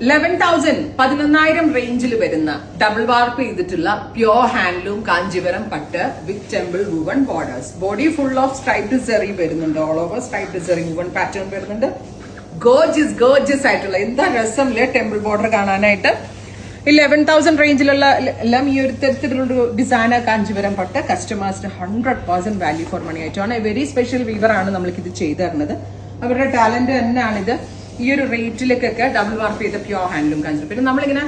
11,000 റേഞ്ചിൽ വരുന്ന ഡബിൾ വാർപ്പ് ചെയ്തിട്ടുള്ള പ്യോർ ഹാൻഡ്ലൂം കാഞ്ചീപുരം പട്ട് with temple woven borders. Body full of striped zari വരുന്നുണ്ട്. All over striped zari woven pattern വരുന്നുണ്ട്. ഗോർജിയസ് ആയിട്ടുള്ള എന്താ രസമില്ല ടെമ്പിൾ ബോർഡർ കാണാനായിട്ട്. 11,000 റേഞ്ചിലുള്ള എല്ലാം ഈ ഒരു തരത്തിലുള്ള ഡിസൈനർ കാഞ്ചീപുരം പട്ട് കസ്റ്റമേഴ്സിന് 100% വാല്യൂ ഫോർ മണി ആയിട്ടാണ്. വെരി സ്പെഷ്യൽ വീവർ ആണ് നമ്മൾക്ക് ഇത് ചെയ്തു തരുന്നത്. അവരുടെ ടാലന്റ് തന്നെയാണിത്. ഈ ഒരു റേറ്റിലേക്കൊക്കെ ഡബിൾ വാർപ്പ് ചെയ്ത പ്യോർ ഹാൻഡ്ലൂം കാഞ്ചീപുരം. പിന്നെ നമ്മളിങ്ങനെ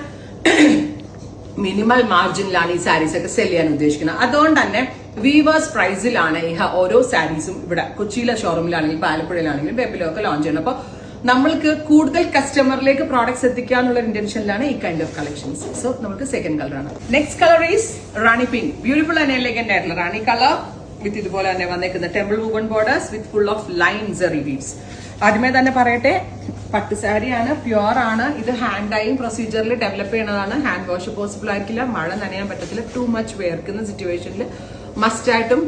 മിനിമൽ മാർജിനിലാണ് ഈ സാരീസ് ഒക്കെ സെല് ചെയ്യാൻ ഉദ്ദേശിക്കുന്നത്. അതുകൊണ്ട് തന്നെ വീവേഴ്സ് പ്രൈസിലാണ് ഈ ഓരോ സാരീസും ഇവിടെ കൊച്ചിയിലെ ഷോറൂമിലാണെങ്കിലും ആലപ്പുഴയിലാണെങ്കിലും വെബിലോ ഒക്കെ ലോഞ്ച് ചെയ്യുന്നത്. അപ്പോൾ നമ്മൾക്ക് കൂടുതൽ കസ്റ്റമറിലേക്ക് പ്രോഡക്ട്സ് എത്തിക്കാനുള്ള ഇന്റൻഷനിലാണ് ഈ കൈൻഡ് ഓഫ് കളക്ഷൻസ്. സോ നമുക്ക് സെക്കൻഡ് കളറാണ്. Next colour is Rani pink. Beautiful and elegant ആയിട്ടുള്ള റാണി കളർ വിത്ത് ഇതുപോലെ തന്നെ വന്നേക്കുന്ന temple woven borders with full of lines zari weaves. ആദ്യമേ തന്നെ പറയട്ടെ, പട്ട് സാരിയാണ്, പ്യുവർ ആണ്. ഇത് ഹാൻഡ് ഡൈയിങ് പ്രൊസീജിയറിൽ ഡെവലപ്പ് ചെയ്യുന്നതാണ്. ഹാൻഡ് വാഷ് പോസിബിൾ ആയിരിക്കില്ല, മഴ നനയാൻ പറ്റത്തില്ല. ടു മച്ച് വേർക്കുന്ന സിറ്റുവേഷനിൽ മസ്റ്റ് ആയിട്ടും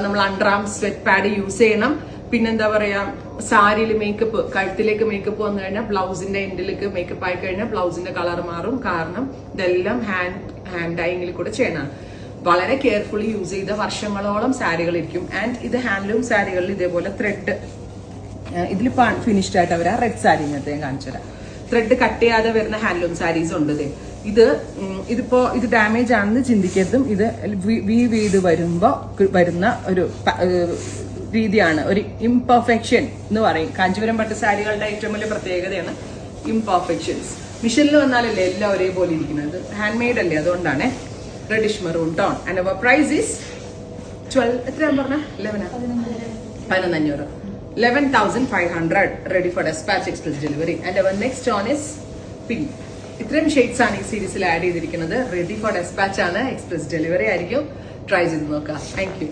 നമ്മൾ under arm sweat pad use ചെയ്യണം. പിന്നെന്താ പറയാ, സാരിയിൽ മേക്കപ്പ്, കഴുത്തിലേക്ക് മേക്കപ്പ് വന്നു കഴിഞ്ഞാൽ ബ്ലൗസിന്റെ എൻഡിലേക്ക് മേക്കപ്പ് ആയി കഴിഞ്ഞാൽ ബ്ലൗസിന്റെ കളർ മാറും. കാരണം ഇതെല്ലാം ഹാൻഡ് ഡൈയിങ്ങിൽ കൂടെ ചെയ്യണം. വളരെ കെയർഫുള്ളി യൂസ് ചെയ്ത വർഷങ്ങളോളം സാരികൾ ഇരിക്കും. ആൻഡ് ഇത് ഹാൻഡ്ലൂം സാരികളിൽ ഇതേപോലെ ത്രെഡ് ഇതിലിപ്പോ ഫിനിഷ്ഡ് ആയിട്ട് അവർ ആ റെഡ് സാരി ഇങ്ങനത്തെ ഞാൻ കാണിച്ചു തരാം. ത്രെഡ് കട്ട് ചെയ്യാതെ വരുന്ന ഹാൻഡ്ലൂം സാരീസ് ഉണ്ട്. ഇത് ഡാമേജ് ആണെന്ന് ചിന്തിക്കരുതും. ഇത് വീവ് ചെയ്ത് വരുമ്പോ വരുന്ന ഒരു രീതിയാണ്. ഒരു ഇംപെർഫെക്ഷൻ എന്ന് പറയും. കാഞ്ചീപുരം പട്ട് സാരികളുടെ ഏറ്റവും വലിയ പ്രത്യേകതയാണ് ഇംപെർഫെക്ഷൻസ്. മിഷനിൽ വന്നാലല്ലേ എല്ലാം ഒരേപോലെ ഇരിക്കുന്നത്. ഹാൻഡ് മെയ്ഡ് അല്ലേ, അതുകൊണ്ടാണ്. Reddish maroon tone. And our price is 12 എത്രയാണ് പറഞ്ഞ 11,500. 11,500 ready for dispatch express delivery. And our next one is pink. ഇത്രയും ഷെയ്ഡ്സ് ആണ് ഈ സീരീസിൽ ആഡ് ചെയ്തിരിക്കുന്നത്. റെഡി ഫോർ ഡെസ്പാച്ച് ആണ്, എക്സ്പ്രസ് ഡെലിവറി ആയിരിക്കും. ട്രൈ ചെയ്ത് നോക്കാം. Thank you.